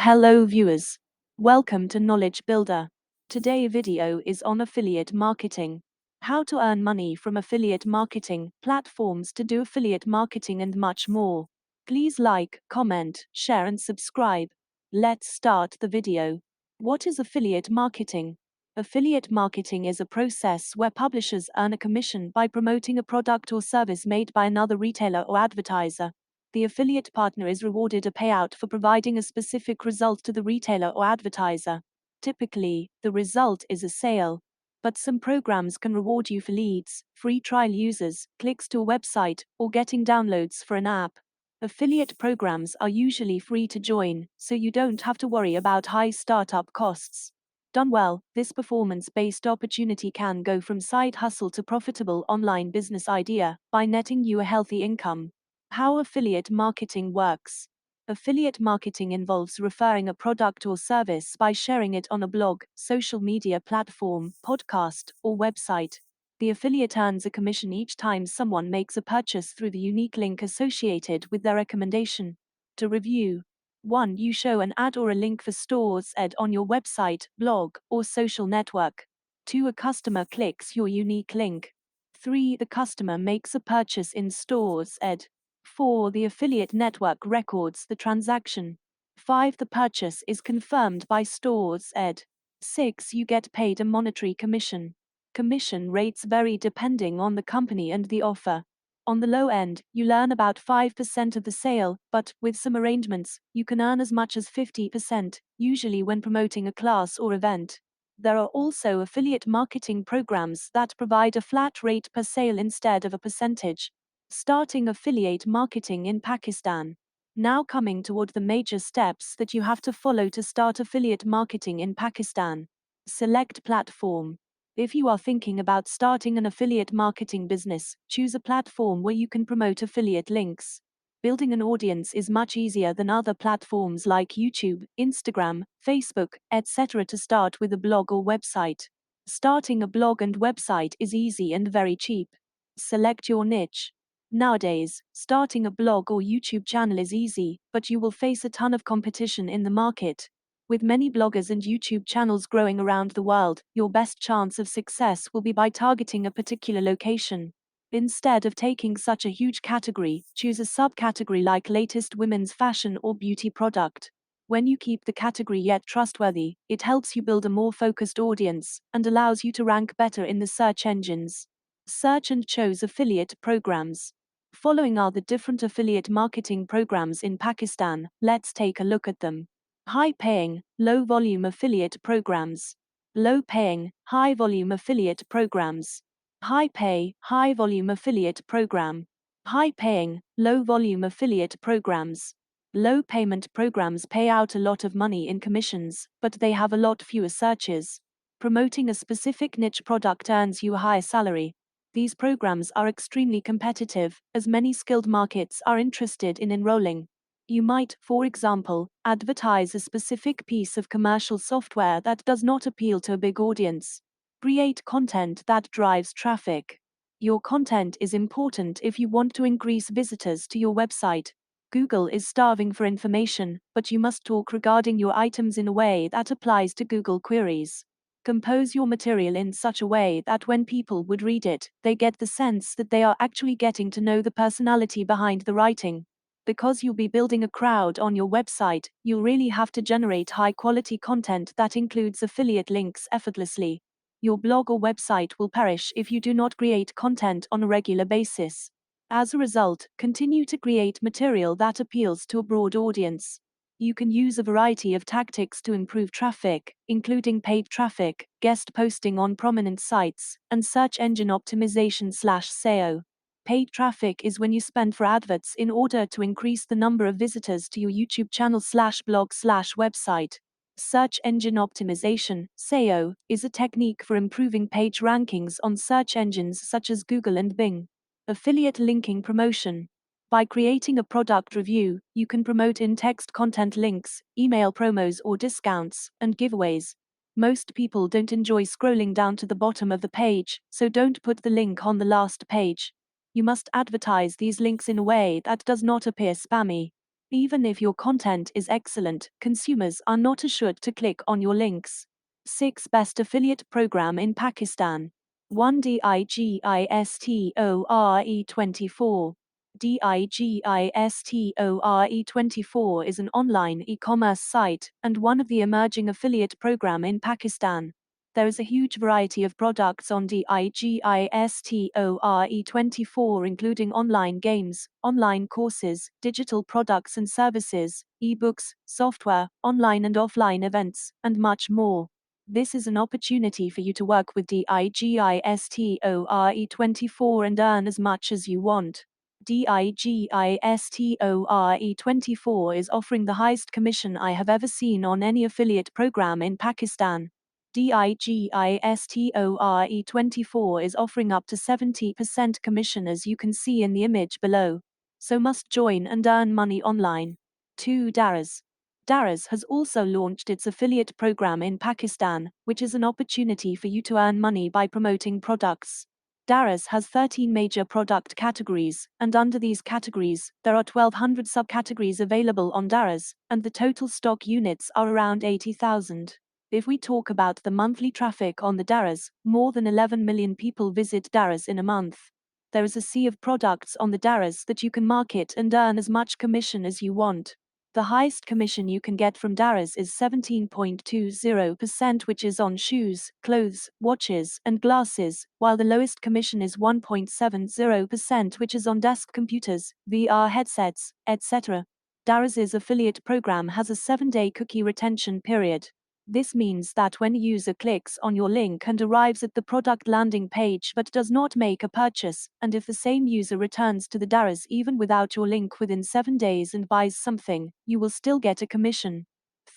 Hello viewers. Welcome to Knowledge Builder. Today video is on affiliate marketing. How to earn money from affiliate marketing, platforms to do affiliate marketing and much more. Please like, comment, share and subscribe. Let's start the video. What is affiliate marketing? Affiliate marketing is a process where publishers earn a commission by promoting a product or service made by another retailer or advertiser. The affiliate partner is rewarded a payout for providing a specific result to the retailer or advertiser. Typically, the result is a sale. But some programs can reward you for leads, free trial users, clicks to a website, or getting downloads for an app. Affiliate programs are usually free to join, so you don't have to worry about high startup costs. Done well, this performance-based opportunity can go from side hustle to profitable online business idea by netting you a healthy income. How affiliate marketing works. Affiliate marketing involves referring a product or service by sharing it on a blog, social media platform, podcast, or website. The affiliate earns a commission each time someone makes a purchase through the unique link associated with their recommendation. To review: 1. You show an ad or a link for stores ad on your website, blog, or social network. 2. A customer clicks your unique link. 3. The customer makes a purchase in stores ad. 4. The affiliate network records the transaction. 5. The purchase is confirmed by stores ed. 6. You get paid a monetary commission. Commission rates vary depending on the company and the offer. On the low end, you earn about 5% of the sale, but, with some arrangements, you can earn as much as 50%, usually when promoting a class or event. There are also affiliate marketing programs that provide a flat rate per sale instead of a percentage. Starting affiliate marketing in Pakistan. Now coming toward the major steps that you have to follow to start affiliate marketing in Pakistan. Select platform. If you are thinking about starting an affiliate marketing business, choose a platform where you can promote affiliate links. Building an audience is much easier than other platforms like YouTube, Instagram, Facebook, etc. to start with a blog or website. Starting a blog and website is easy and very cheap. Select your niche. Nowadays, starting a blog or YouTube channel is easy, but you will face a ton of competition in the market. With many bloggers and YouTube channels growing around the world, your best chance of success will be by targeting a particular location. Instead of taking such a huge category, choose a subcategory like latest women's fashion or beauty product. When you keep the category yet trustworthy, it helps you build a more focused audience and allows you to rank better in the search engines. Search and choose affiliate programs. Following are the different affiliate marketing programs in Pakistan. Let's take a look at them. High-paying, low-volume affiliate programs. Low-paying, high-volume affiliate programs. High-pay, high-volume affiliate program. High-paying, low-volume affiliate programs. Low-payment programs pay out a lot of money in commissions, but they have a lot fewer searches. Promoting a specific niche product earns you a higher salary. These programs are extremely competitive, as many skilled markets are interested in enrolling. You might, for example, advertise a specific piece of commercial software that does not appeal to a big audience. Create content that drives traffic. Your content is important if you want to increase visitors to your website. Google is starving for information, but you must talk regarding your items in a way that applies to Google queries. Compose your material in such a way that when people would read it, they get the sense that they are actually getting to know the personality behind the writing. Because you'll be building a crowd on your website, you'll really have to generate high-quality content that includes affiliate links effortlessly. Your blog or website will perish if you do not create content on a regular basis. As a result, continue to create material that appeals to a broad audience. You can use a variety of tactics to improve traffic, including paid traffic, guest posting on prominent sites, and search engine optimization/SEO. Paid traffic is when you spend for adverts in order to increase the number of visitors to your YouTube channel/blog/website. Search engine optimization, SEO, is a technique for improving page rankings on search engines such as Google and Bing. Affiliate linking promotion. By creating a product review, you can promote in-text content links, email promos or discounts, and giveaways. Most people don't enjoy scrolling down to the bottom of the page, so don't put the link on the last page. You must advertise these links in a way that does not appear spammy. Even if your content is excellent, consumers are not assured to click on your links. 6. Best affiliate program in Pakistan. 1. Digistore24. Digistore24 is an online e-commerce site and one of the emerging affiliate program in Pakistan. There is a huge variety of products on Digistore24, including online games, online courses, digital products and services, ebooks, software, online and offline events, and much more. This is an opportunity for you to work with Digistore24 and earn as much as you want. Digistore24 is offering the highest commission I have ever seen on any affiliate program in Pakistan. Digistore24 is offering up to 70% commission, as you can see in the image below. So must join and earn money online. 2. Daraz. Daraz has also launched its affiliate program in Pakistan, which is an opportunity for you to earn money by promoting products. Daraz has 13 major product categories, and under these categories, there are 1,200 subcategories available on Daraz, and the total stock units are around 80,000. If we talk about the monthly traffic on the Daraz, more than 11 million people visit Daraz in a month. There is a sea of products on the Daraz that you can market and earn as much commission as you want. The highest commission you can get from Daraz is 17.20%, which is on shoes, clothes, watches, and glasses, while the lowest commission is 1.70%, which is on desk computers, VR headsets, etc. Daraz's affiliate program has a 7-day cookie retention period. This means that when a user clicks on your link and arrives at the product landing page but does not make a purchase, and if the same user returns to the Daraz even without your link within 7 days and buys something, you will still get a commission.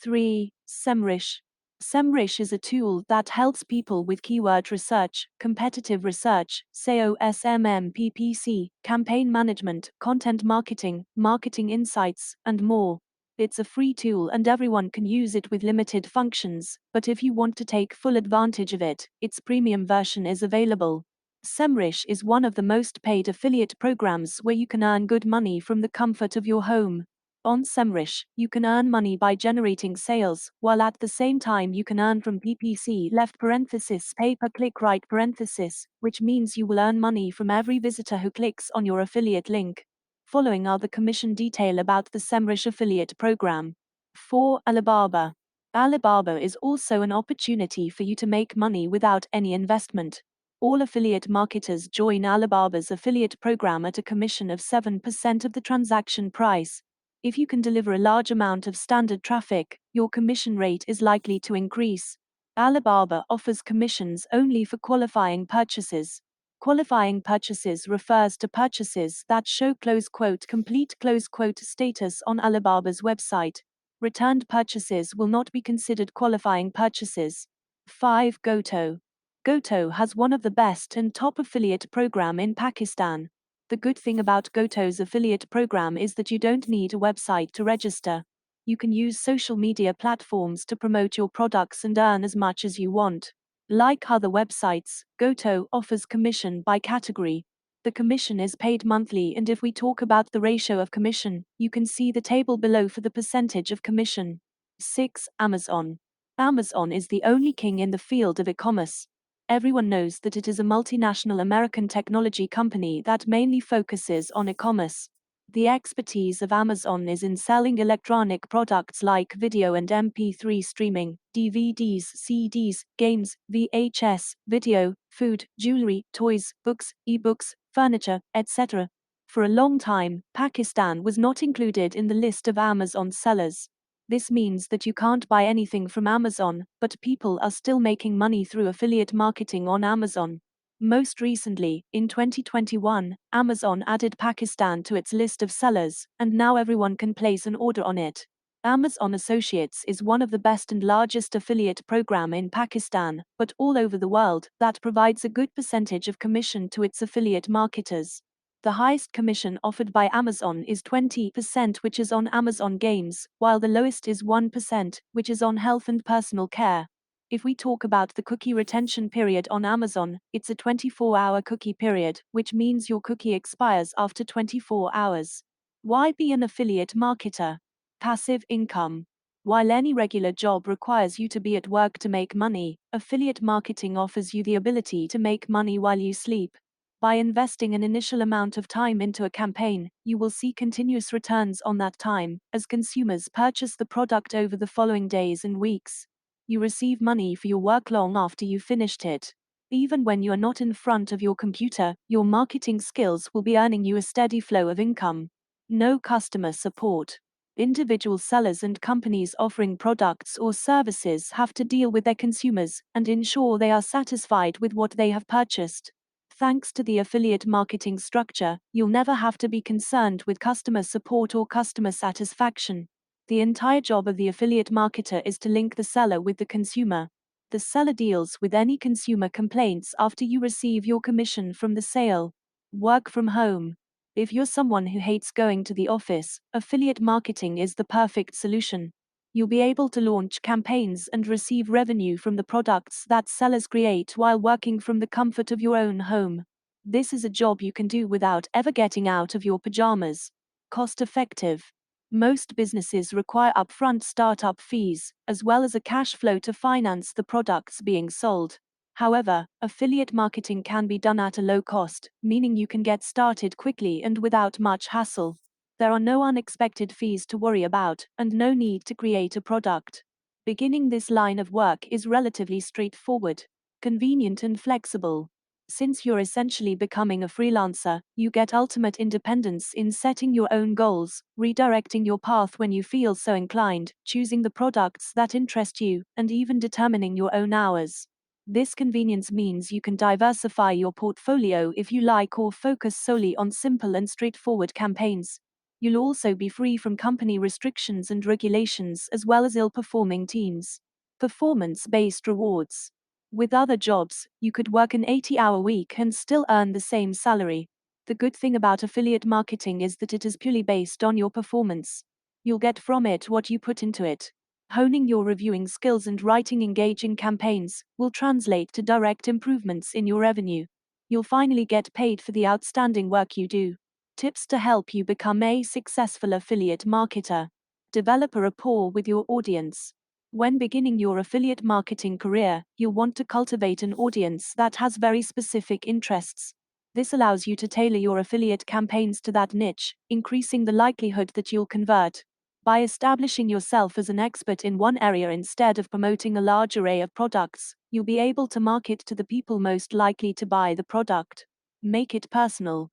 3. Semrush. Semrush is a tool that helps people with keyword research, competitive research, SEO, SMM, campaign management, content marketing, marketing insights, and more. It's a free tool and everyone can use it with limited functions, but if you want to take full advantage of it, its premium version is available. Semrush is one of the most paid affiliate programs where you can earn good money from the comfort of your home. On Semrush, you can earn money by generating sales, while at the same time you can earn from PPC left parenthesis pay per click right parenthesis, which means you will earn money from every visitor who clicks on your affiliate link. Following are the commission detail about the Semrush affiliate program. 4. Alibaba. Alibaba is also an opportunity for you to make money without any investment. All affiliate marketers join Alibaba's affiliate program at a commission of 7% of the transaction price. If you can deliver a large amount of standard traffic, your commission rate is likely to increase. Alibaba offers commissions only for qualifying purchases. Qualifying purchases refers to purchases that show complete status on Alibaba's website. Returned purchases will not be considered qualifying purchases. 5. Goto. Goto has one of the best and top affiliate program in Pakistan. The good thing about Goto's affiliate program is that you don't need a website to register. You can use social media platforms to promote your products and earn as much as you want. Like other websites, Goto offers commission by category. The commission is paid monthly, and if we talk about the ratio of commission, you can see the table below for the percentage of commission. 6. Amazon. Amazon is the only king in the field of e-commerce. Everyone knows that it is a multinational American technology company that mainly focuses on e-commerce. The expertise of Amazon is in selling electronic products like video and MP3 streaming, DVDs, CDs, games, VHS, video, food, jewelry, toys, books, ebooks, furniture, etc. For a long time, Pakistan was not included in the list of Amazon sellers. This means that you can't buy anything from Amazon, but people are still making money through affiliate marketing on Amazon. Most recently, in 2021, Amazon added Pakistan to its list of sellers, and now everyone can place an order on it. Amazon Associates is one of the best and largest affiliate program in Pakistan, but all over the world, that provides a good percentage of commission to its affiliate marketers. The highest commission offered by Amazon is 20%, which is on Amazon Games, while the lowest is 1%, which is on health and personal care. If we talk about the cookie retention period on Amazon, it's a 24-hour cookie period, which means your cookie expires after 24 hours. Why be an affiliate marketer? Passive income. While any regular job requires you to be at work to make money, affiliate marketing offers you the ability to make money while you sleep. By investing an initial amount of time into a campaign, you will see continuous returns on that time, as consumers purchase the product over the following days and weeks. You receive money for your work long after you finished it. Even when you are not in front of your computer, your marketing skills will be earning you a steady flow of income. No customer support. Individual sellers and companies offering products or services have to deal with their consumers and ensure they are satisfied with what they have purchased. Thanks to the affiliate marketing structure, you'll never have to be concerned with customer support or customer satisfaction. The entire job of the affiliate marketer is to link the seller with the consumer. The seller deals with any consumer complaints after you receive your commission from the sale. Work from home. If you're someone who hates going to the office, affiliate marketing is the perfect solution. You'll be able to launch campaigns and receive revenue from the products that sellers create while working from the comfort of your own home. This is a job you can do without ever getting out of your pajamas. Cost effective. Most businesses require upfront startup fees, as well as a cash flow to finance the products being sold. However, affiliate marketing can be done at a low cost, meaning you can get started quickly and without much hassle. There are no unexpected fees to worry about, and no need to create a product. Beginning this line of work is relatively straightforward, convenient and flexible. Since you're essentially becoming a freelancer, you get ultimate independence in setting your own goals, redirecting your path when you feel so inclined, choosing the products that interest you, and even determining your own hours. This convenience means you can diversify your portfolio if you like or focus solely on simple and straightforward campaigns. You'll also be free from company restrictions and regulations as well as ill-performing teams. Performance-based rewards. With other jobs, you could work an 80-hour week and still earn the same salary. The good thing about affiliate marketing is that it is purely based on your performance. You'll get from it what you put into it. Honing your reviewing skills and writing engaging campaigns will translate to direct improvements in your revenue. You'll finally get paid for the outstanding work you do. Tips to help you become a successful affiliate marketer. Develop a rapport with your audience. When beginning your affiliate marketing career, you'll want to cultivate an audience that has very specific interests. This allows you to tailor your affiliate campaigns to that niche, increasing the likelihood that you'll convert. By establishing yourself as an expert in one area instead of promoting a large array of products, you'll be able to market to the people most likely to buy the product. Make it personal.